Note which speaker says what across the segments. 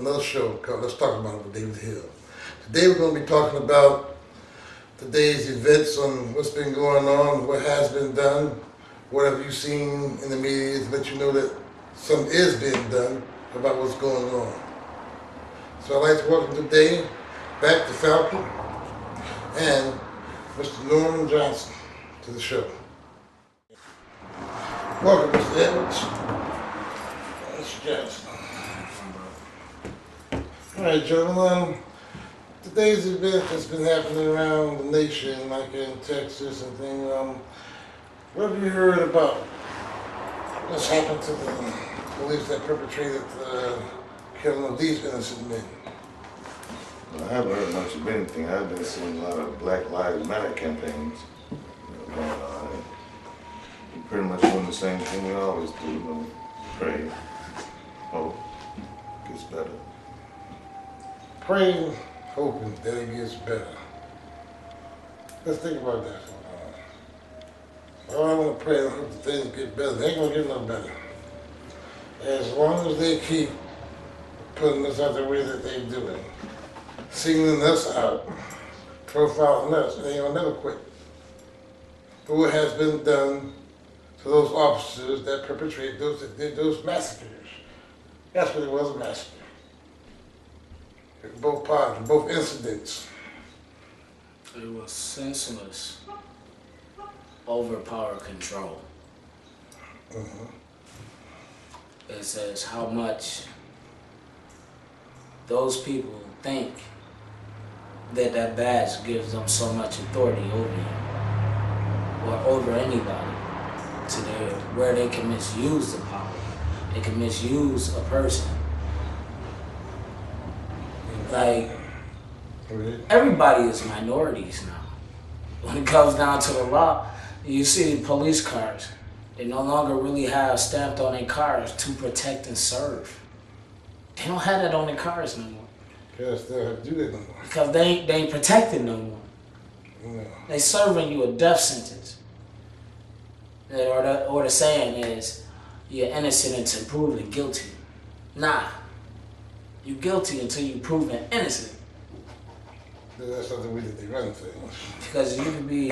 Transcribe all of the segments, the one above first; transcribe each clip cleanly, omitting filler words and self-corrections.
Speaker 1: another show called Let's Talk About It with David Hill. Today we're going to be talking about today's events on what's been going on, what has been done, what have you seen in the media to let you know that something is being done about what's going on. So I'd like to welcome today back to Falcon and Mr. Norman Johnson to the show. Welcome, Mr. Edwards. Mr. Johnson. All right, gentlemen. Today's event that's been happening around the nation, like in Texas and things. What have you heard about what's happened to the police that perpetrated the killing of these innocent men?
Speaker 2: Well, I haven't heard much of anything. I've been seeing a lot of Black Lives Matter campaigns going on. We're pretty much doing the same thing we always do. Pray, hope, gets better.
Speaker 1: Praying, hoping that it gets better. Let's think about that for a while. I want to pray and hope that things get better. They ain't going to get no better. As long as they keep putting us out the way that they're doing, singling us out, profiling us, they ain't going to never quit. But what has been done to those officers that perpetrated those, that did those massacres? That's what it was, a massacre. Both parties, both incidents.
Speaker 3: It was senseless overpower control. It says how much those people think that that badge gives them so much authority over you or over anybody to where they can misuse the power. They can misuse a person. Like, everybody is minorities now. When it comes down to the law, you see police cars, they no longer really have stamped on their cars to protect and serve. They don't have that on their cars no more.
Speaker 1: Because they don't have to do that no more.
Speaker 3: Because they ain't protected no more.
Speaker 1: No.
Speaker 3: They serving you a death sentence. Or the saying is, you're innocent until proven guilty. Nah. You're guilty until you're proven innocent.
Speaker 1: That's not the way that they run things.
Speaker 3: Because you can be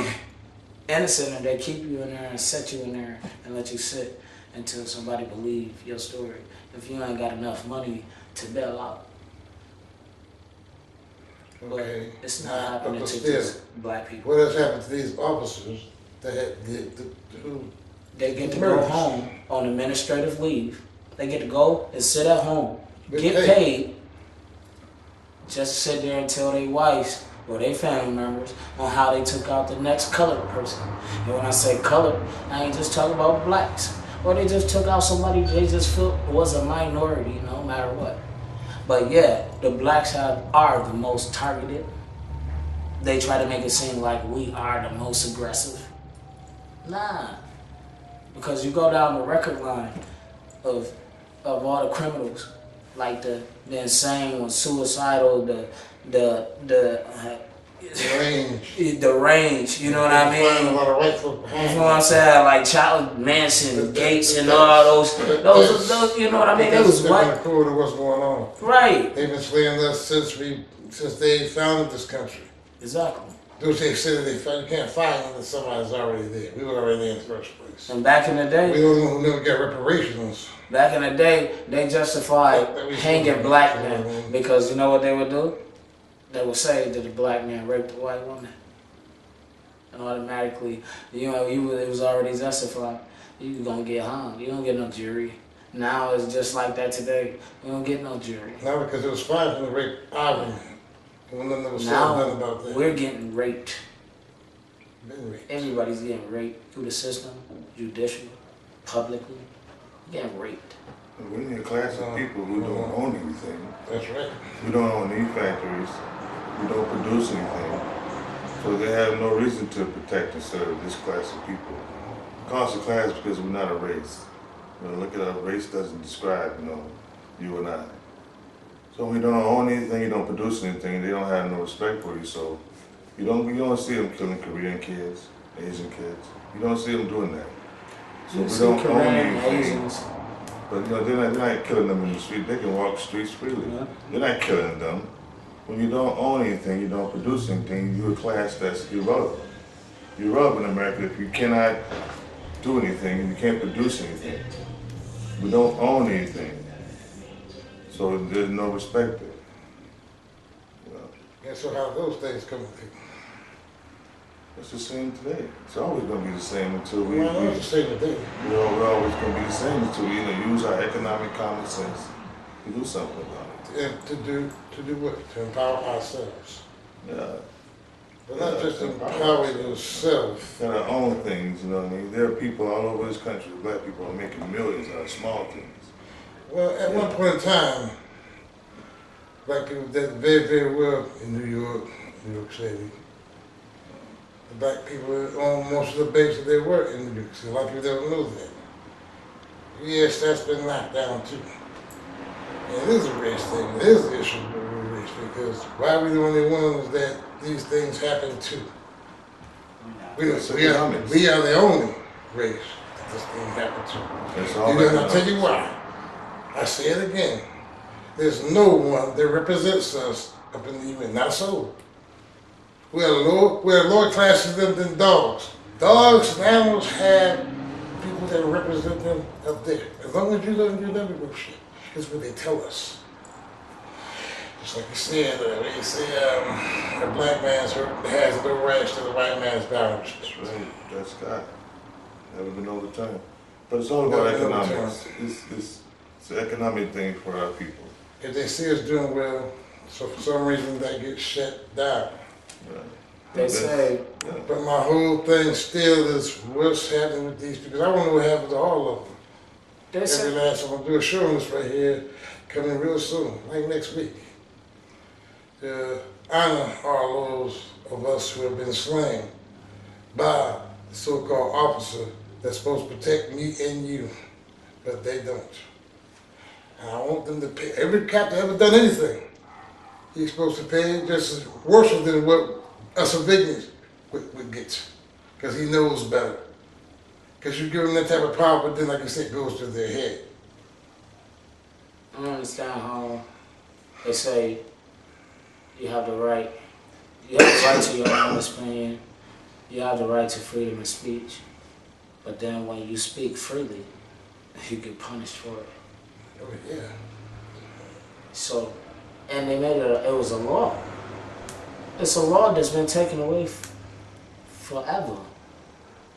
Speaker 3: innocent and they keep you in there and set you in there and let you sit until somebody believe your story. If you ain't got enough money to bail out.
Speaker 1: Okay.
Speaker 3: But it's not happening to
Speaker 1: still,
Speaker 3: just black people.
Speaker 1: What has happened to these officers that had who
Speaker 3: They get to go home on administrative leave. They get to go and sit at home. Get paid, just sit there and tell their wives or their family members on how they took out the next colored person. And when I say colored, I ain't just talking about blacks. Or they just took out somebody they just felt was a minority, no matter what. But yeah, the blacks are the most targeted. They try to make it seem like we are the most aggressive. Nah. Because you go down the record line of all the criminals, like the insane one, suicidal, the range, you know what I mean? You know what I'm saying? Like Charles Manson, Gates, and all those, you know what I mean? It was what?
Speaker 1: Cool to what's going on.
Speaker 3: Right.
Speaker 1: They've been slaying us since they founded this country.
Speaker 3: Exactly.
Speaker 1: Those they said that you can't find unless somebody's already there. We were already there in the first place.
Speaker 3: And back in the day,
Speaker 1: we don't know who never got reparations.
Speaker 3: Back in the day, they justified hanging black men because you know what they would do? They would say that the black man raped a white woman. And automatically, it was already justified. You was gonna get hung. You don't get no jury. Now it's just like that today. You don't get no jury.
Speaker 1: Now because it was fine for them to rape our women.
Speaker 3: Now we're getting raped. Everybody's getting raped through the system, judicial, publicly. Getting raped.
Speaker 2: We're in a class of people who don't own anything.
Speaker 1: That's right.
Speaker 2: We don't own any factories. We don't produce anything. So they have no reason to protect and serve this class of people. We call us a class because we're not a race. Look at our race doesn't describe, you and I. So we don't own anything, you don't produce anything, they don't have no respect for you, so you don't see them killing Korean kids, Asian kids. You don't see them doing that. So we don't own anything. But you know, they're not killing them in the street. They can walk the streets freely.
Speaker 3: Yeah.
Speaker 2: You're not killing them. When you don't own anything, you don't produce anything, you're a class that's irrelevant. You're relevant in America if you cannot do anything and you can't produce anything. We don't own anything. So there's no respect there. You know,
Speaker 1: And so how those things come to
Speaker 2: it's the same today. It's always going to be the same until
Speaker 1: well, I was saying today.
Speaker 2: we're always going to be the same until we use our economic common sense to do something about it.
Speaker 1: And to do what? To empower ourselves.
Speaker 2: Yeah.
Speaker 1: But not just empower yourself.
Speaker 2: Gotta own things, you know what I mean? There are people all over this country, black people are making millions out of small things.
Speaker 1: Well, at one point in time, black people did very, very well in New York City. The black people own most of the banks that they work in New York City. A lot of people don't know that. Yes, that's been knocked down too. And it is a race thing. It is an issue with race because why are we the only ones that these things happen to? We are the only race that this thing happened to.
Speaker 2: It's all
Speaker 1: And I'll tell you why. I say it again. There's no one that represents us up in the UN. Not so. We're lower classes than dogs. Dogs and animals have people that represent them up there. As long as you don't do that, we go shit. That's what they tell us. Just like you said, they say a black man's hurt has no rights to the white man's boundaries.
Speaker 2: That's right. That's God. Never been over the time. But it's all about economics. It's an economic thing for our people.
Speaker 1: If they see us doing well, so for some reason that gets shut down.
Speaker 2: Right.
Speaker 3: They say,
Speaker 1: But my whole thing still is what's happening with these people. I want to know what happens to all of them.
Speaker 3: they
Speaker 1: Every
Speaker 3: say,
Speaker 1: last, I'm gonna do a show on this right here, coming real soon, like next week. To honor all those of us who have been slain by the so-called officer that's supposed to protect me and you, but they don't. And I want them to pay. Every cop that ever done anything, he's supposed to pay just as worse than what a civilian would get, because he knows better. Because you give them that type of power, but then, like you said, it goes to their head.
Speaker 3: I don't understand how they say you have the right to your own opinion, you have the right to freedom of speech, but then when you speak freely, you get punished for it.
Speaker 1: Oh, yeah.
Speaker 3: So, and they made it was a law. It's a law that's been taken away forever.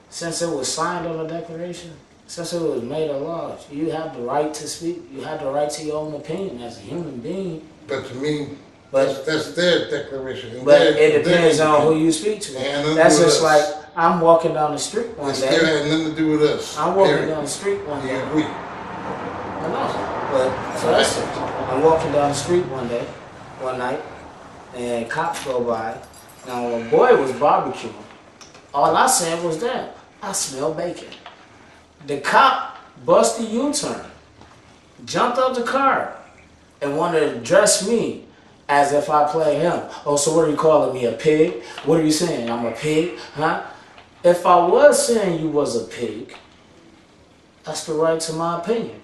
Speaker 3: Since it was signed on the Declaration, since it was made a law, you have the right to speak, you have the right to your own opinion as a human being.
Speaker 1: But to me,
Speaker 3: But
Speaker 1: that's their declaration.
Speaker 3: But it depends on who you speak to.
Speaker 1: And
Speaker 3: That's just like I'm walking down the street one
Speaker 1: It still
Speaker 3: day.
Speaker 1: had nothing to do with us.
Speaker 3: I'm walking
Speaker 1: period.
Speaker 3: down the street one
Speaker 1: Do
Speaker 3: day.
Speaker 1: you agree?
Speaker 3: I know. But so that's it. I'm walking down the street one night, and cops go by. Now a boy was barbecuing. All I said was that I smell bacon. The cop busted U-turn, jumped out the car, and wanted to dress me as if I play him. Oh, so what are you calling me, a pig? What are you saying? I'm a pig? Huh? If I was saying you was a pig, that's the right to my opinion.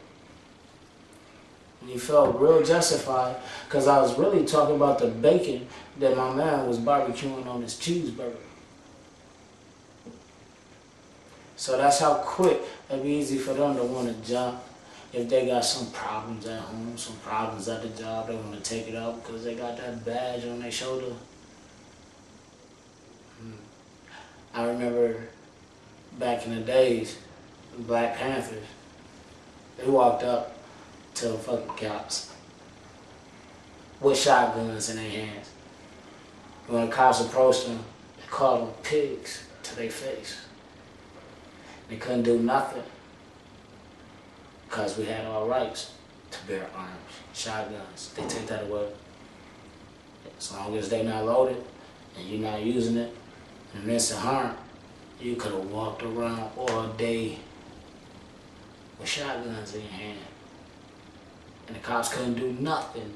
Speaker 3: And he felt real justified because I was really talking about the bacon that my man was barbecuing on his cheeseburger. So that's how quick it'd be easy for them to want to jump. If they got some problems at home, some problems at the job, they want to take it out because they got that badge on their shoulder. I remember back in the days, Black Panthers, they walked up to the fucking cops with shotguns in their hands. When the cops approached them, they called them pigs to their face. They couldn't do nothing because we had our rights to bear arms, shotguns. They take that away. As long as they're not loaded and you're not using it in instant harm, you could have walked around all day with shotguns in your hand. And the cops couldn't do nothing.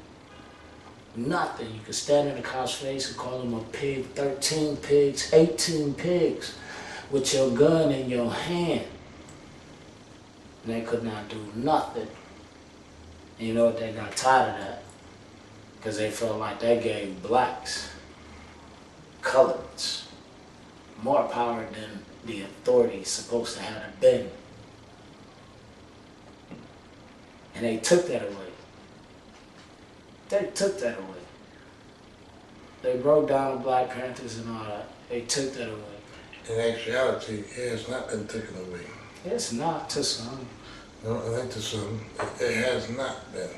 Speaker 3: Nothing. You could stand in the cop's face and call him a pig, 13 pigs, 18 pigs, with your gun in your hand. And they could not do nothing. And you know what? They got tired of that because they felt like that gave blacks, coloreds, more power than the authority supposed to have been. And they took that away. They took that away. They broke down the Black Panthers and all that. They took that away.
Speaker 1: In actuality, it has not been taken away.
Speaker 3: It's not to some.
Speaker 1: No, it ain't to some. It has not been.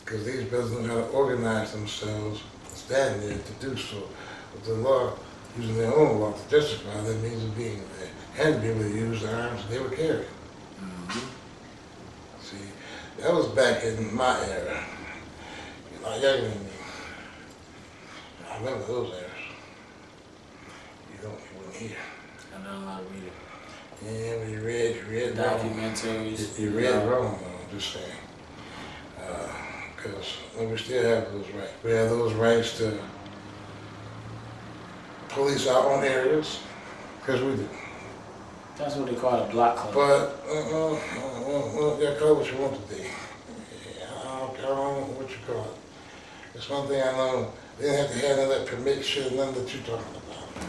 Speaker 1: Because these brothers know how to organize themselves, stand there to do so. But the law, using their own law to justify their means of being there, and to be able to use the arms they were carrying.
Speaker 3: Mm-hmm.
Speaker 1: See, that was back in my era. You're not younger than me. I remember those eras. You weren't here.
Speaker 3: I don't know how to read it.
Speaker 1: Yeah, you read wrong.
Speaker 3: Documentaries.
Speaker 1: You read wrong, though, I'm just saying. Because we still have those rights. We have those rights to police our own areas, because we do.
Speaker 3: That's what they call a block club.
Speaker 1: But, you call it what you want to be. Yeah, I don't know what you call it. It's one thing I know, they didn't have to handle that permit shit, none that you're talking about.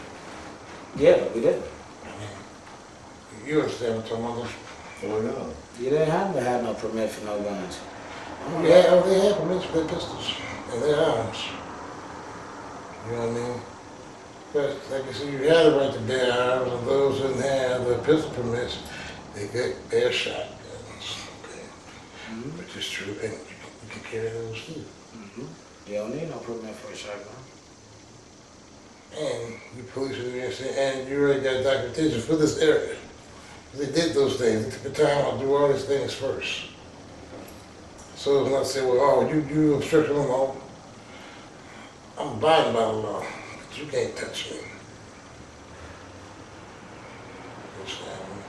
Speaker 3: Yeah, but we did.
Speaker 1: I mean, you understand what I'm talking about?
Speaker 2: Oh, yeah.
Speaker 3: You didn't have to have no permit for no guns.
Speaker 1: Yeah, they have permits for their pistols and their arms. You know what I mean? But like I said, you had the right to bear arms, and those who didn't have the pistol permits, they get their shotguns. Okay?
Speaker 3: Mm-hmm.
Speaker 1: Which is true, and you can carry those too.
Speaker 3: Mm-hmm. You don't need no permit for a shotgun.
Speaker 1: And you police are there, and you already got documentation for this area. They did those things. They took the time to do all these things first. So it's not say, well, oh, you obstructing the law. I'm abiding by the law, but you can't touch me. Understand me?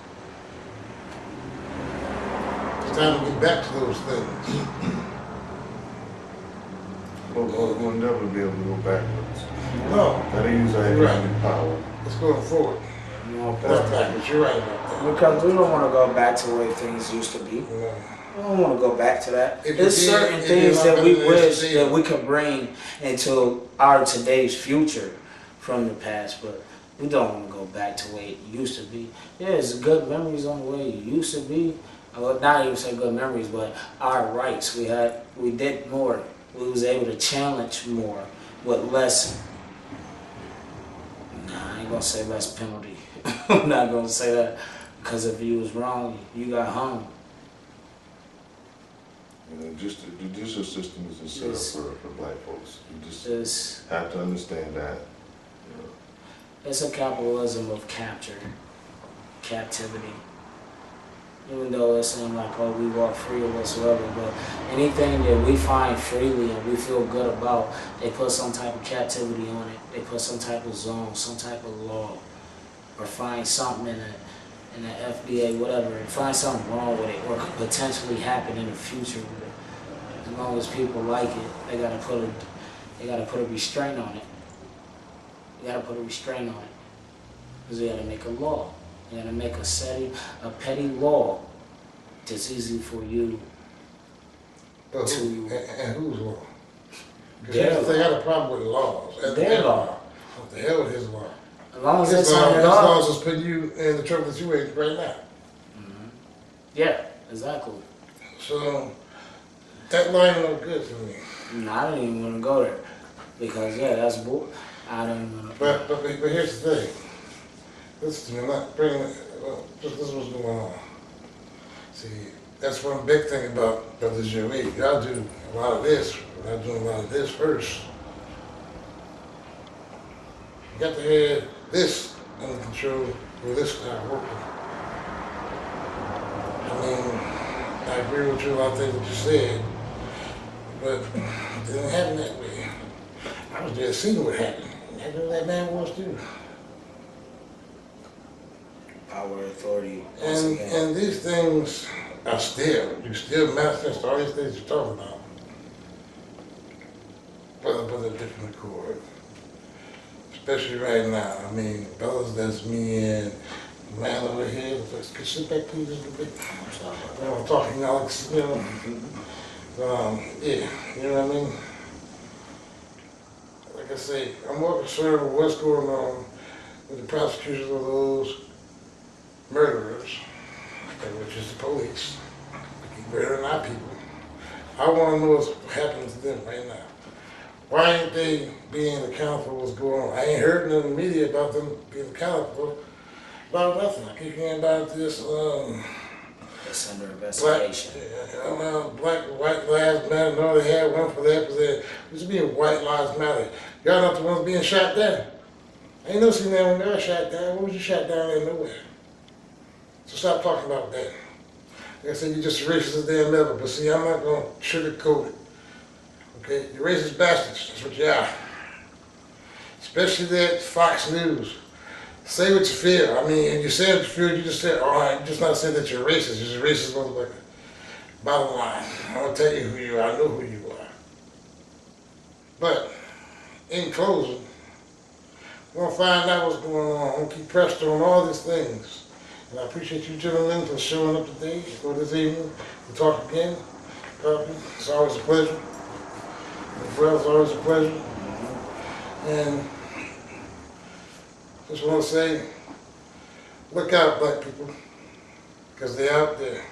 Speaker 1: It's time to get back to those things.
Speaker 2: We'll never be able to go backwards.
Speaker 1: No,
Speaker 2: Gotta use our
Speaker 1: Right.
Speaker 2: economic power.
Speaker 1: it's going forward.
Speaker 3: No,
Speaker 1: That's backwards. You're right about that.
Speaker 3: because we don't want to go back to the way things used to be.
Speaker 1: You know,
Speaker 3: We don't want to go back to that.
Speaker 1: If
Speaker 3: There's
Speaker 1: you did,
Speaker 3: certain
Speaker 1: if
Speaker 3: things
Speaker 1: you're
Speaker 3: that
Speaker 1: not
Speaker 3: we
Speaker 1: gonna
Speaker 3: wish
Speaker 1: do
Speaker 3: that we could bring into our today's future from the past, but we don't want to go back to the way it used to be. Yeah, it's good memories on the way it used to be. Well, not even say good memories, but our rights. We did more. We was able to challenge more with less. Nah, I ain't gonna say less penalty. I'm not gonna say that because if you was wrong, you got hung.
Speaker 2: You know, just the judicial system isn't set
Speaker 3: Yes.
Speaker 2: up for black folks. You just
Speaker 3: It's
Speaker 2: have to understand that. You know.
Speaker 3: It's a capitalism of captivity. Even though it seems like, oh, we walk free or whatsoever, but anything that we find freely and we feel good about, they put some type of captivity on it. They put some type of zone, some type of law, or find something in the FDA, whatever, and find something wrong with it or could potentially happen in the future with it. As long as people like it, they gotta put a restraint on it. You gotta put a restraint on it. Because you gotta make a law. You gotta make a petty law that's easy for you
Speaker 1: but
Speaker 3: to.
Speaker 1: and whose law? Because
Speaker 3: Their
Speaker 1: they
Speaker 3: law.
Speaker 1: got a problem with laws. And
Speaker 3: Their law.
Speaker 1: What the hell with his law?
Speaker 3: As long as
Speaker 1: His
Speaker 3: it's
Speaker 1: law,
Speaker 3: on
Speaker 1: his
Speaker 3: law.
Speaker 1: laws is putting you in the trouble that you in right now.
Speaker 3: Mhm. Yeah, exactly.
Speaker 1: So that line look good to me.
Speaker 3: And I didn't even want to go there because that's bull. I didn't even.
Speaker 1: But here's the thing. Listen to me, I'm not bringing just this is what's going on. See, that's one big thing about Brothers Joey. Y'all do a lot of this, but I'm doing a lot of this first. You got to have this under control or this start working. I mean, I agree with you a lot of things that you said, but it didn't happen that way. I was there seeing what happened. I know that man wants to.
Speaker 3: Power, authority. once
Speaker 1: And
Speaker 3: again.
Speaker 1: and these things are you still manifest all these things you're talking about. But a different accord. Especially right now. I mean, fellas, that's me and the man over here. Could sit back please just a bit.
Speaker 3: I'm sorry about
Speaker 1: You know, I'm talking Alex, you know. Yeah, you know what I mean? Like I say, I'm more concerned with what's going on with the prosecution of those murderers, which is the police. They keep murdering our people. I want to know what's happening to them right now. Why ain't they being accountable for what's going on? I ain't heard in the media about them being accountable about nothing. I keep hearing about this
Speaker 3: It's under
Speaker 1: black,
Speaker 3: investigation.
Speaker 1: black, white lives matter. No, they had one for that, but there should be a white lives matter. Y'all not the ones being shot down. I ain't never seen that when y'all shot down. What was you shot down in nowhere? So stop talking about that. Like I said, you're just racist as damn ever, but see, I'm not going to sugarcoat it. Okay? You're racist bastards. That's what you are. Especially that Fox News. Say what you feel. I mean, and you say what you feel, you just say, all right, you just not say that you're racist. You're just a racist motherfucker. Bottom line. I'm going to tell you who you are. I know who you are. But, in closing, we're going to find out what's going on. I'm going to keep pressed on all these things. And I appreciate you gentlemen for showing up today or this evening to talk again. It's always a pleasure. It's always a pleasure. And just want to say, look out, black people, because they're out there.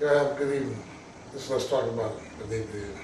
Speaker 1: Y'all have a good evening. Let's talk about it, what they did.